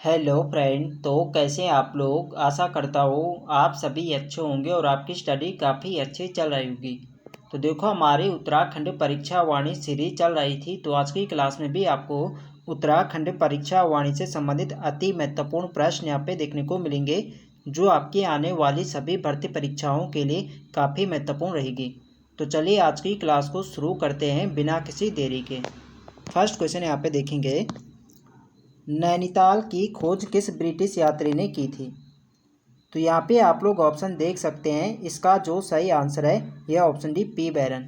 Hello friend. तो कैसे हैं आप लोग। आशा करता हूँ आप सभी अच्छे होंगे और आपकी स्टडी काफ़ी अच्छी चल रही होगी। तो देखो, हमारी उत्तराखंड परीक्षा वाणी सीरीज चल रही थी। तो आज की क्लास में भी आपको उत्तराखंड परीक्षा वाणी से संबंधित अति महत्वपूर्ण प्रश्न यहाँ पे देखने को मिलेंगे, जो आपकी आने वाली सभी भर्ती परीक्षाओं के लिए काफ़ी महत्वपूर्ण रहेगी। तो चलिए आज की क्लास को शुरू करते हैं बिना किसी देरी के। फर्स्ट क्वेश्चन यहाँ पे देखेंगे, नैनीताल की खोज किस ब्रिटिश यात्री ने की थी। तो यहाँ पे आप लोग ऑप्शन देख सकते हैं। इसका जो सही आंसर है यह ऑप्शन डी पी बैरन।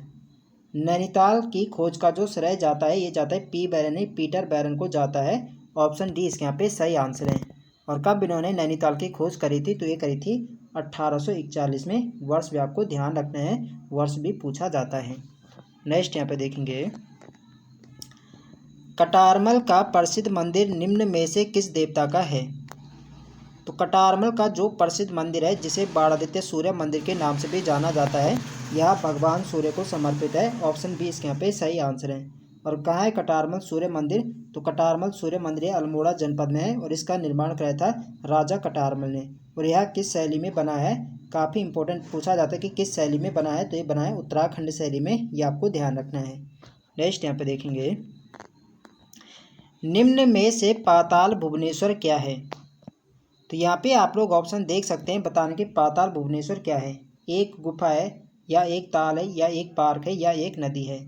नैनीताल की खोज का जो श्रेय जाता है ये जाता है पी बैरन नहीं, पीटर बैरन को जाता है। ऑप्शन डी इसके यहाँ पे सही आंसर है। और कब इन्होंने नैनीताल की खोज करी थी, तो ये करी थी 1841 में। वर्ष भी आपको ध्यान रखना है, वर्ष भी पूछा जाता है। नेक्स्ट यहाँ पे देखेंगे, कटारमल का प्रसिद्ध मंदिर निम्न में से किस देवता का है। तो कटारमल का जो प्रसिद्ध मंदिर है, जिसे बाणादित्य सूर्य मंदिर के नाम से भी जाना जाता है, यह भगवान सूर्य को समर्पित है। ऑप्शन बी इसके यहाँ पे सही आंसर है। और कहाँ है कटारमल सूर्य मंदिर, तो कटारमल सूर्य मंदिर अल्मोड़ा जनपद में है और इसका निर्माण कराया था राजा कटारमल ने। और यह किस शैली में बना है, काफ़ी इंपॉर्टेंट पूछा जाता है कि किस शैली में बना है, तो ये बना है उत्तराखंड शैली में, ये आपको ध्यान रखना है। नेक्स्ट यहाँ पे देखेंगे, निम्न में से पाताल भुवनेश्वर क्या है। तो यहाँ पे आप लोग ऑप्शन देख सकते हैं बताने कि पाताल भुवनेश्वर क्या है। एक गुफा है, या एक ताल है, या एक पार्क है, या एक नदी है।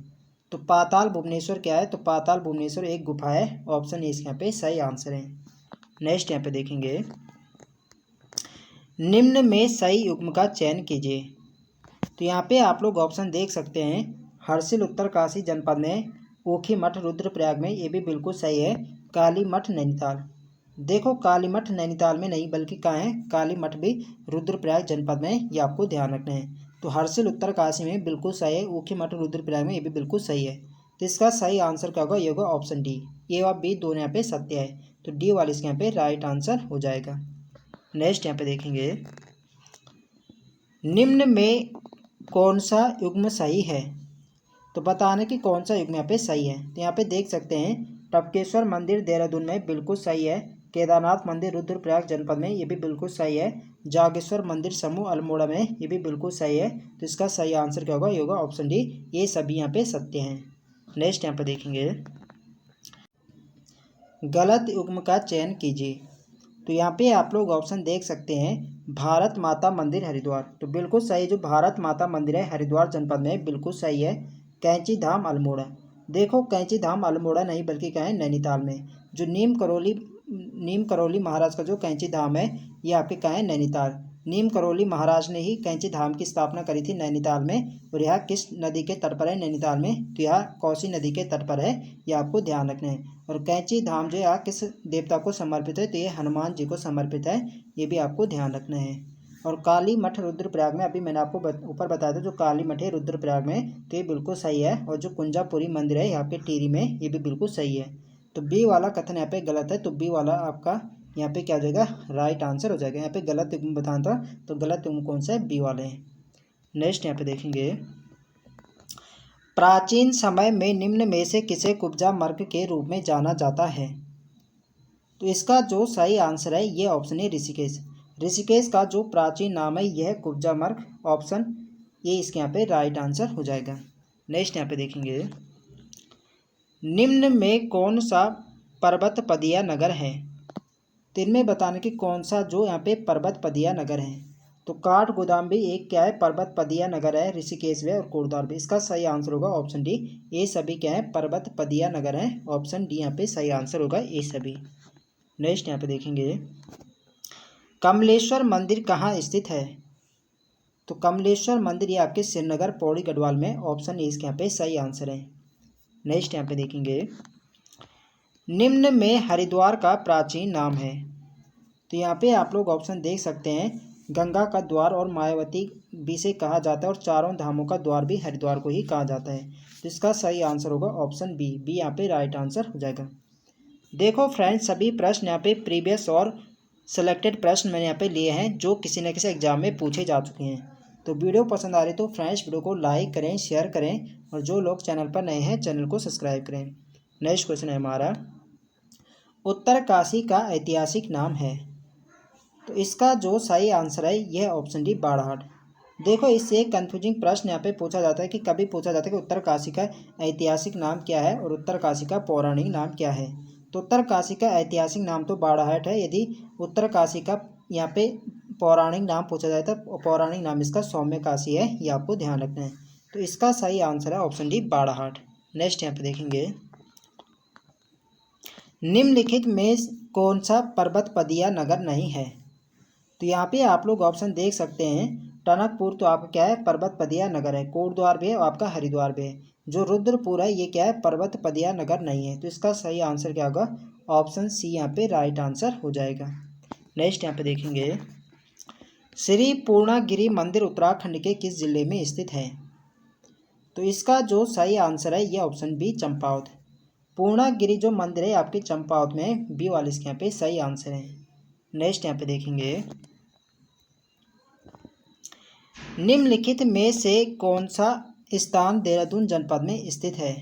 तो पाताल भुवनेश्वर क्या है, तो पाताल भुवनेश्वर एक गुफा है। ऑप्शन ए इसके यहाँ पे सही आंसर है। नेक्स्ट यहाँ पे देखेंगे, निम्न में सही युग्म का चयन कीजिए। तो यहाँ पे आप लोग ऑप्शन देख सकते हैं, हर्षिल उत्तरकाशी जनपद में, ऊखी मठ रुद्रप्रयाग में, ये भी बिल्कुल सही है। काली मठ नैनीताल, देखो काली मठ नैनीताल में नहीं बल्कि कहाँ है, काली मठ भी रुद्रप्रयाग जनपद में, ये आपको ध्यान रखना है। तो हर्षिल उत्तरकाशी में बिल्कुल सही है, ऊखी मठ रुद्रप्रयाग में, ये भी बिल्कुल सही है। तो इसका सही आंसर क्या होगा, ये होगा ऑप्शन डी। ए और बी दोनों यहाँ पे सत्य है, तो डी वाले इसके यहाँ पे राइट आंसर हो जाएगा। नेक्स्ट यहाँ पे देखेंगे, निम्न में कौन सा युग्म सही है। तो बताने कि कौन सा युग्म यहाँ पे सही है। तो यहाँ पे देख सकते हैं, टपकेश्वर मंदिर देहरादून में बिल्कुल सही है। केदारनाथ मंदिर रुद्रप्रयाग जनपद में, ये भी बिल्कुल सही है। जागेश्वर मंदिर समूह अल्मोड़ा में, ये भी बिल्कुल सही है। तो इसका सही आंसर क्या होगा, ये होगा ऑप्शन डी। ये सभी यहाँ पे सत्य हैं। नेक्स्ट यहाँ पे देखेंगे, गलत युग्म का चयन कीजिए। तो यहाँ पे आप लोग ऑप्शन देख सकते हैं, भारत माता मंदिर हरिद्वार, तो बिल्कुल सही। जो भारत माता मंदिर है हरिद्वार जनपद में, बिल्कुल सही है। कैंची धाम अल्मोड़ा, देखो कैंची धाम अल्मोड़ा नहीं बल्कि क्या है, नैनीताल में। जो नीम करौली महाराज का जो कैंची धाम है, ये आपके कहाँ है, नैनीताल। नीम करौली महाराज ने ही कैंची धाम की स्थापना करी थी नैनीताल में। और यह किस नदी के तट पर है, नैनीताल में, तो यह कोसी नदी के तट पर है, यह आपको ध्यान रखना है। और कैंची धाम जो है किस देवता को समर्पित है, तो ये हनुमान जी को समर्पित है, ये भी आपको ध्यान रखना है। और काली मठ रुद्रप्रयाग में, अभी मैंने आपको ऊपर बताया था, जो काली मठ है रुद्रप्रयाग में, तो ये बिल्कुल सही है। और जो कुंजापुरी मंदिर है यहाँ पे टिहरी में, ये भी बिल्कुल सही है। तो बी वाला कथन यहाँ पे गलत है, तो बी वाला आपका यहाँ पे क्या हो जाएगा, राइट आंसर हो जाएगा। यहाँ पे गलत युग्म बताना था, तो गलत युग्म कौन सा है, बी वाले हैं। नेक्स्ट यहाँ पे देखेंगे, प्राचीन समय में निम्न में से किसे कुब्जा मार्ग के रूप में जाना जाता है। तो इसका जो सही आंसर है ये ऑप्शन है ऋषिकेश। ऋषिकेश का जो प्राचीन नाम है यह कुब्जा मार्ग। ऑप्शन ये इसके यहाँ पे राइट आंसर हो जाएगा। नेक्स्ट यहाँ पे देखेंगे, निम्न में कौन सा पर्वतपदिया नगर है। तो इनमें बताने कि कौन सा जो यहाँ पे पर्वतपदिया नगर है। तो काठ गोदाम भी एक क्या है, पर्वतपदिया नगर है, ऋषिकेश में और कोटद्वार भी। इसका सही आंसर होगा ऑप्शन डी। ये सभी क्या है, पर्वतपदिया नगर है। ऑप्शन डी यहाँ पे सही आंसर होगा, ये सभी। नेक्स्ट यहाँ पे देखेंगे, कमलेश्वर मंदिर कहाँ स्थित है। तो कमलेश्वर मंदिर ये आपके श्रीनगर पौड़ी गढ़वाल में। ऑप्शन ए इसके यहाँ पे सही आंसर है। नेक्स्ट यहाँ पे देखेंगे, निम्न में हरिद्वार का प्राचीन नाम है। तो यहाँ पे आप लोग ऑप्शन देख सकते हैं, गंगा का द्वार और मायावती भी से कहा जाता है, और चारों धामों का द्वार भी हरिद्वार को ही कहा जाता है। तो इसका सही आंसर होगा ऑप्शन बी। बी यहाँ पे राइट आंसर हो जाएगा। देखो फ्रेंड्स, सभी प्रश्न यहाँ पे प्रीवियस और सेलेक्टेड प्रश्न मैंने यहाँ पे लिए हैं, जो किसी न किसी एग्जाम में पूछे जा चुके हैं। तो वीडियो पसंद आ रही तो फ्रेंड्स वीडियो को लाइक करें, शेयर करें, और जो लोग चैनल पर नए हैं चैनल को सब्सक्राइब करें। नेक्स्ट क्वेश्चन है हमारा, उत्तरकाशी का ऐतिहासिक नाम है? तो इसका जो सही आंसर है यह ऑप्शन डी बाड़ाहाट। देखो, इससे एक कन्फ्यूजिंग प्रश्न यहाँ पे पूछा जाता है कि कभी पूछा जाता है कि उत्तरकाशी का ऐतिहासिक नाम क्या है और उत्तरकाशी का पौराणिक नाम क्या है। तो उत्तरकाशी का ऐतिहासिक नाम तो बाड़ाहाट है। यदि उत्तरकाशी का यहाँ पे पौराणिक नाम पूछा जाए तो पौराणिक नाम इसका सौम्यकाशी है, ये आपको ध्यान रखना है। तो इसका सही आंसर है ऑप्शन डी बाड़ाहाट। नेक्स्ट यहाँ पे देखेंगे, निम्नलिखित में कौन सा पर्वतपदीय नगर नहीं है? तो यहाँ पे आप लोग ऑप्शन देख सकते हैं। टनकपुर तो आपका क्या है, पर्वतपदीय नगर है। कोटद्वार भी है और आपका हरिद्वार भी है। जो रुद्रपुर है ये क्या है, पर्वतपदीय नगर नहीं है। तो इसका सही आंसर क्या होगा, ऑप्शन सी यहाँ पे राइट आंसर हो जाएगा। नेक्स्ट यहाँ पे देखेंगे, श्री पूर्णागिरि मंदिर उत्तराखंड के किस जिले में स्थित है? तो इसका जो सही आंसर है ये ऑप्शन बी चंपावत। पूर्णागिरि जो मंदिर है आपके चंपावत में, बी वाले इसके यहाँ पे सही आंसर है। नेक्स्ट यहाँ पे देखेंगे, निम्नलिखित में से कौन सा स्थान देहरादून जनपद में स्थित है?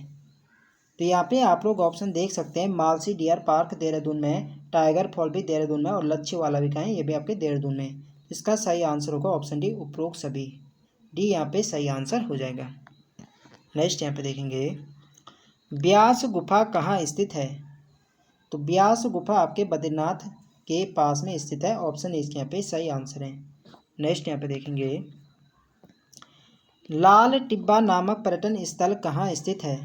तो यहाँ पे आप लोग ऑप्शन देख सकते हैं। मालसी डियर पार्क देहरादून में है, टाइगर फॉल भी देहरादून में और लच्छी वाला भी कहाँ है, ये भी आपके देहरादून में। इसका सही आंसर होगा ऑप्शन डी उपरोक्त सभी, डी यहाँ पे सही आंसर हो जाएगा। नेक्स्ट यहाँ पे देखेंगे, ब्यास गुफा कहाँ स्थित है? तो ब्यास गुफा आपके बद्रीनाथ के पास में स्थित है, ऑप्शन इसके यहाँ पे सही आंसर है। नेक्स्ट यहाँ पे देखेंगे, लाल टिब्बा नामक पर्यटन स्थल कहाँ स्थित है?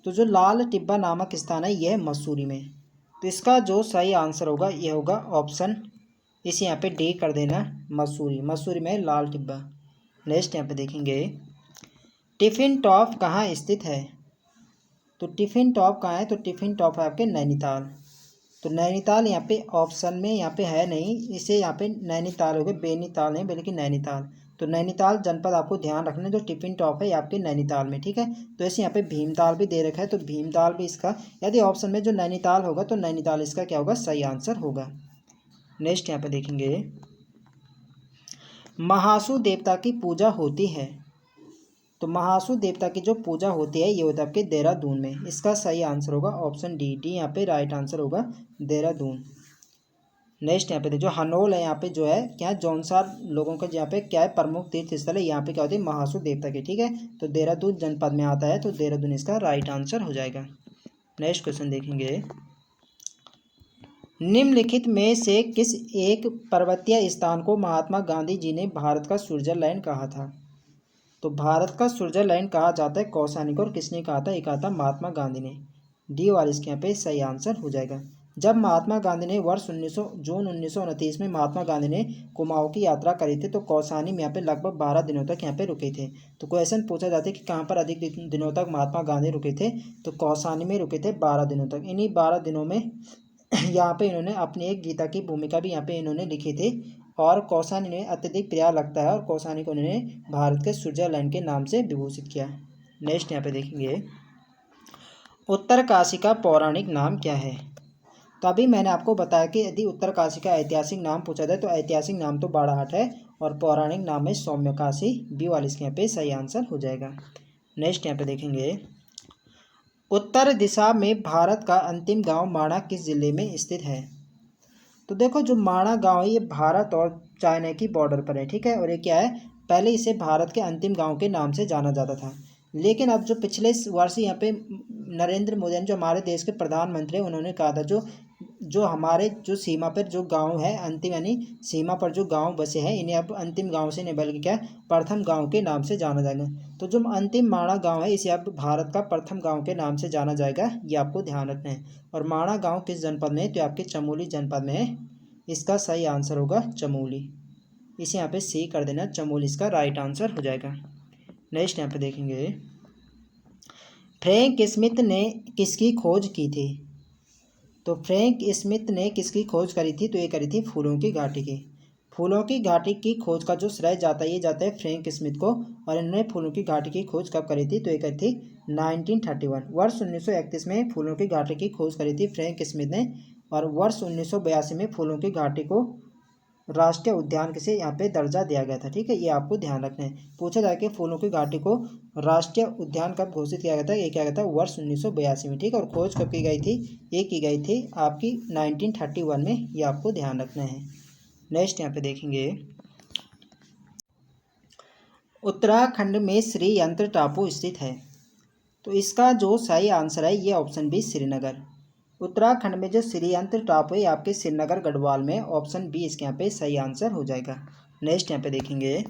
तो जो लाल टिब्बा नामक स्थान है यह मसूरी में। तो इसका जो सही आंसर होगा यह होगा ऑप्शन, इसे यहाँ पे डी कर देना, मसूरी। मसूरी में लाल टिब्बा। नेक्स्ट यहाँ पे देखेंगे, टिफिन टॉप कहाँ स्थित है? तो टिफिन टॉप कहाँ है? तो टिफिन टॉप है आपके नैनीताल। तो नैनीताल यहाँ पे ऑप्शन में यहाँ पे है नहीं, इसे यहाँ पे नैनीताल हो गया, बेनीताल नहीं बल्कि नैनीताल। तो नैनीताल जनपद आपको ध्यान रखना, जो टिफिन टॉप है ये आपके नैनीताल में, ठीक है। तो ऐसे यहाँ पे भीमताल भी दे रखा है, तो भीमताल भी इसका, यदि ऑप्शन में जो नैनीताल होगा तो नैनीताल इसका क्या होगा, सही आंसर होगा। नेक्स्ट यहाँ पे देखेंगे, महासु देवता की पूजा होती है? तो महासु देवता की जो पूजा होती है ये होता है आपके देहरादून में। इसका सही आंसर होगा ऑप्शन डी, डी यहाँ पे राइट आंसर होगा, देहरादून। नेक्स्ट यहाँ पे जो हनोल है, यहाँ पे जो है क्या है, जौनसार लोगों का यहाँ पे क्या है, प्रमुख तीर्थ स्थल है। यहाँ पे क्या होती है, महासु देवता की, ठीक है। तो देहरादून जनपद में आता है, तो देहरादून इसका राइट आंसर हो जाएगा। नेक्स्ट क्वेश्चन देखेंगे, निम्नलिखित में से किस एक पर्वतीय स्थान को महात्मा गांधी जी ने भारत का स्विट्जरलैंड कहा था? तो भारत का स्विट्जरलैंड कहा जाता है कौसानी को, और किसने कहा था, ये कहा था महात्मा गांधी ने। डी वाले इसके यहाँ पे सही आंसर हो जाएगा। जब महात्मा गांधी ने जून 1929 में महात्मा गांधी ने कुमाऊं की यात्रा करी थी, तो कौसानी में यहाँ पे लगभग 12 दिनों तक यहाँ पे रुके थे। तो क्वेश्चन पूछा जाता है कि कहाँ पर अधिक दिनों तक महात्मा गांधी रुके थे? तो कौसानी में रुके थे 12 दिनों तक। इन्हीं 12 दिनों में यहाँ पे इन्होंने अपनी एक गीता की भूमिका भी यहाँ पे इन्होंने लिखी थी, और कौसानी ने अत्यधिक प्यार लगता है, और कौसानी को उन्होंने भारत के स्विट्जरलैंड के नाम से विभूषित किया। नेक्स्ट यहाँ पे देखेंगे, उत्तरकाशी का पौराणिक नाम क्या है? तो अभी मैंने आपको बताया कि यदि उत्तरकाशी का ऐतिहासिक नाम पूछा जाए तो ऐतिहासिक नाम तो बाड़ाहाट है, और पौराणिक नाम है सौम्यकाशी। बी वाले इसके यहाँ पे सही आंसर हो जाएगा। नेक्स्ट यहाँ पे देखेंगे, उत्तर दिशा में भारत का अंतिम गांव माणा किस जिले में स्थित है? तो देखो, जो माणा गांव है ये भारत और चाइना की बॉर्डर पर है, ठीक है। और ये क्या है, पहले इसे भारत के अंतिम गांव के नाम से जाना जाता था, लेकिन अब जो पिछले वर्ष यहाँ पे नरेंद्र मोदी जो हमारे देश के प्रधानमंत्री, उन्होंने कहा था जो हमारे जो सीमा पर जो गांव है, अंतिम यानी सीमा पर जो गांव बसे हैं, इन्हें अब अंतिम गांव से नहीं बल्कि क्या प्रथम गांव के नाम से जाना जाएगा। तो जो अंतिम माणा गांव है इसे अब भारत का प्रथम गांव के नाम से जाना जाएगा, ये आपको ध्यान रखना है। और माणा गांव किस जनपद में है? तो आपके चमोली जनपद में है। इसका सही आंसर होगा चमोली, इसे यहाँ पे सी कर देना, चमोली इसका राइट आंसर हो जाएगा। नेक्स्ट यहाँ पे देखेंगे, फ्रैंक स्मिथ ने किसकी खोज की थी? तो फ्रैंक स्मिथ ने किसकी खोज करी थी? तो ये करी थी फूलों की घाटी की। फूलों की घाटी की खोज का जो श्रेय जाता है ये जाता है फ्रैंक स्मिथ को, और इन्होंने फूलों की घाटी की खोज कब करी थी? तो ये करी थी 1931, वर्ष 1931 में फूलों की घाटी की खोज करी थी फ्रैंक स्मिथ ने, और वर्ष 1982 में फूलों की घाटी को राष्ट्रीय उद्यान किसे यहाँ पे दर्जा दिया गया था। ठीक है, ये आपको ध्यान रखना है। पूछा जाए कि फूलों की घाटी को राष्ट्रीय उद्यान कब घोषित किया गया था, ये किया गया था वर्ष 1982 में। ठीक है, और खोज कब की गई थी, ये की गई थी आपकी 1931 में, ये आपको ध्यान रखना है। नेक्स्ट यहाँ पे देखेंगे, उत्तराखंड में श्रीयंत्र टापू स्थित है। तो इसका जो सही आंसर है ये ऑप्शन बी श्रीनगर। उत्तराखंड में जो श्रीयंत्र टापू है आपके श्रीनगर गढ़वाल में, ऑप्शन बी इसके यहाँ पे सही आंसर हो जाएगा। नेक्स्ट यहाँ पे देखेंगे,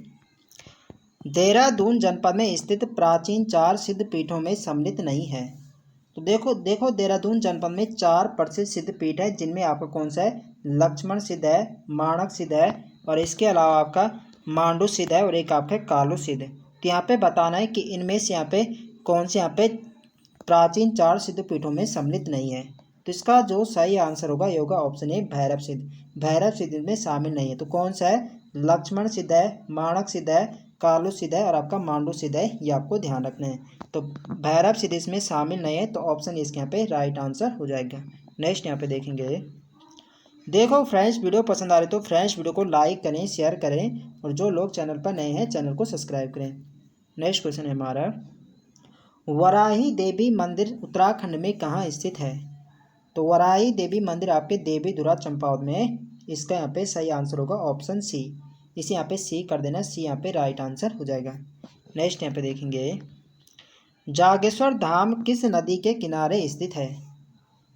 देहरादून जनपद में स्थित प्राचीन 4 सिद्ध पीठों में सम्मिलित नहीं है। तो देखो देहरादून जनपद में 4 प्रसिद्ध सिद्ध पीठ है, जिनमें आपका कौन सा है, लक्ष्मण सिद्ध है, माणक सिद्ध है, और इसके अलावा आपका मांडू सिद्ध है, और एक आपका कालू सिद्ध। तो यहाँ पे बताना है कि इनमें से यहाँ पे कौन से यहाँ पे प्राचीन 4 सिद्ध पीठों में सम्मिलित नहीं है। तो इसका जो सही आंसर होगा ये होगा ऑप्शन ए भैरव सिद्ध। भैरव सिद्ध में शामिल नहीं है। तो कौन सा है, लक्ष्मण सिद्ध है, माणक सिद्ध है, कालू सिद्ध है, और आपका मांडू सिद्ध है, ये आपको ध्यान रखना है। तो भैरव सिद्ध इसमें शामिल नहीं है, तो ऑप्शन इसके यहाँ पे राइट आंसर हो जाएगा। नेक्स्ट यहाँ पे देखेंगे, देखो फ्रेंड्स वीडियो पसंद आ रही तो फ्रेंड्स वीडियो को लाइक करें, शेयर करें, और जो लोग चैनल पर नए हैं चैनल को सब्सक्राइब करें। नेक्स्ट क्वेश्चन है हमारा, वराही देवी मंदिर उत्तराखंड में कहाँ स्थित है। तो वराही देवी मंदिर आपके देवीधुरा चंपावत में, इसका यहाँ पे सही आंसर होगा ऑप्शन सी। इसे यहाँ पे सी कर देना, सी यहाँ पे राइट आंसर हो जाएगा। नेक्स्ट यहाँ पे देखेंगे, जागेश्वर धाम किस नदी के किनारे स्थित है।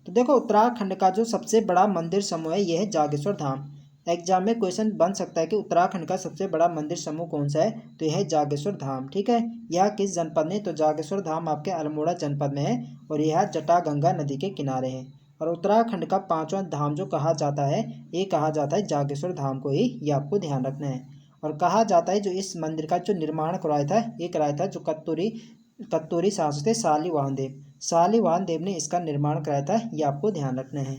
तो देखो उत्तराखंड का जो सबसे बड़ा मंदिर समूह है यह है जागेश्वर धाम। एग्जाम में क्वेश्चन बन सकता है कि उत्तराखंड का सबसे बड़ा मंदिर समूह कौन सा है, तो यह है जागेश्वर धाम। ठीक है, यह किस जनपद में, तो जागेश्वर धाम आपके अल्मोड़ा जनपद में है, और यह जटागंगा नदी के किनारे है। और उत्तराखंड का 5वां धाम जो कहा जाता है, ये कहा जाता है जागेश्वर धाम को ही, ये आपको ध्यान रखना है। और कहा जाता है जो इस मंदिर का जो निर्माण कराया था, ये कराया था जो कत्तूरी शासक थे शालिवाहन देव। शालिवाहन देव ने इसका निर्माण कराया था, ये आपको ध्यान रखना है।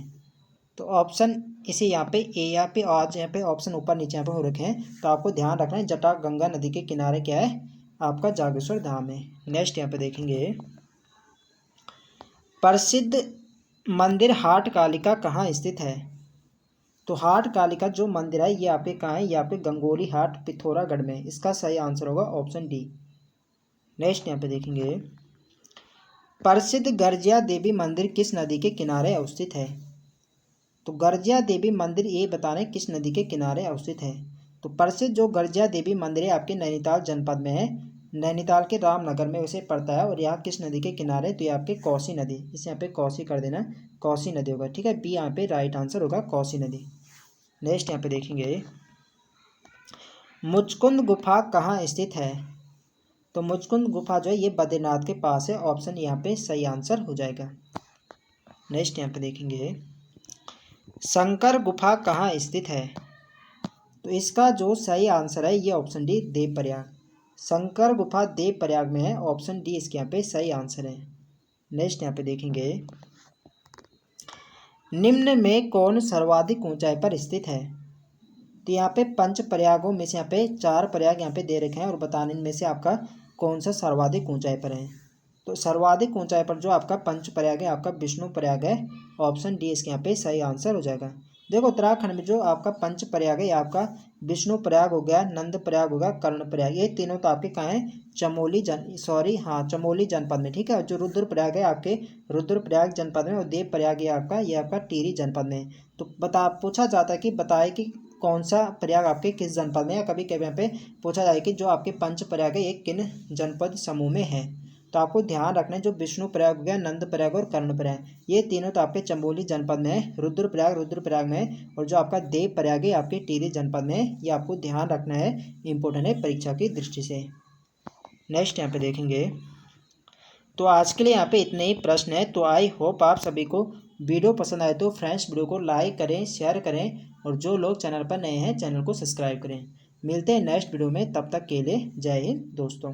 तो ऑप्शन इसे यहाँ पे ए, यहाँ पे आज यहाँ पे ऑप्शन ऊपर नीचे यहाँ पे हो रखे हैं, तो आपको ध्यान रखना है जटागंगा नदी के किनारे क्या है, आपका जागेश्वर धाम है। नेक्स्ट यहाँ पे देखेंगे, प्रसिद्ध मंदिर हाट कालिका कहाँ स्थित है। तो हाट कालिका जो मंदिर है ये आपके कहाँ है, ये आपके गंगोली हाट पिथौरागढ़ में, इसका सही आंसर होगा ऑप्शन डी। नेक्स्ट यहाँ पे देखेंगे, प्रसिद्ध गर्जिया देवी मंदिर किस नदी के किनारे अवस्थित है। तो गर्जिया देवी मंदिर ये बताने किस नदी के किनारे अवस्थित है। तो प्रसिद्ध जो गर्जिया देवी मंदिर है आपके नैनीताल जनपद में है, नैनीताल के रामनगर में उसे पड़ता है, और यहाँ किस नदी के किनारे, तो ये आपके कोसी नदी, इसे यहाँ पे कोसी कर देना, कोसी नदी होगा। ठीक है, बी यहाँ पे राइट आंसर होगा कोसी नदी। नेक्स्ट यहाँ पे देखेंगे, मुचकुंद गुफा कहाँ स्थित है। तो मुचकुंद गुफा जो है ये बद्रीनाथ के पास है, ऑप्शन यहाँ पे सही आंसर हो जाएगा। नेक्स्ट यहाँ पे देखेंगे, शंकर गुफा कहाँ स्थित है। तो इसका जो सही आंसर है ये ऑप्शन डी देवप्रयाग। शंकर गुफा देवप्रयाग में है, ऑप्शन डी इसके यहाँ पे सही आंसर है। नेक्स्ट यहाँ पे देखेंगे, निम्न में कौन सर्वाधिक ऊंचाई पर स्थित है। तो यहाँ पे 5 प्रयागों में से यहाँ पे 4 प्रयाग यहाँ पे दे रखे हैं, और बताने में से आपका कौन सा सर्वाधिक ऊंचाई पर है। तो सर्वाधिक ऊंचाई पर जो आपका 5 प्रयाग है आपका विष्णु प्रयाग है, ऑप्शन डी इसके यहाँ पे सही आंसर हो जाएगा। देखो उत्तराखंड में जो आपका 5 प्रयाग है आपका विष्णु प्रयाग हो गया, नंद प्रयाग हो गया, कर्ण प्रयाग, ये तीनों तो आपके कहाँ हैं, चमोली जनपद में। ठीक है, जो रुद्र प्रयाग है आपके रुद्रप्रयाग जनपद में, और देव प्रयाग ये आपका टिहरी जनपद में। तो पूछा जाता है कि बताए कि कौन सा प्रयाग आपके किस जनपद में, या कभी कभी यहाँ पे पूछा जाए कि जो आपके 5 प्रयाग है ये किन जनपद समूह में है। तो आपको ध्यान रखना है जो विष्णु प्रयाग हो गया, नंद प्रयाग और कर्ण प्रयाग, ये तीनों तो आपके चमोली जनपद में है, रुद्रप्रयाग में है, और जो आपका देव प्रयाग है आपके टिहरी जनपद में है। ये आपको ध्यान रखना है, इंपॉर्टेंट है परीक्षा की दृष्टि से। नेक्स्ट यहाँ पे देखेंगे, तो आज के लिए यहाँ पे इतने ही प्रश्न है। तो आई होप आप सभी को वीडियो पसंद आए तो फ्रेंड्स वीडियो को लाइक करें, शेयर करें, और जो लोग चैनल पर नए हैं चैनल को सब्सक्राइब करें। मिलते हैं नेक्स्ट वीडियो में, तब तक के लिए जय हिंद दोस्तों।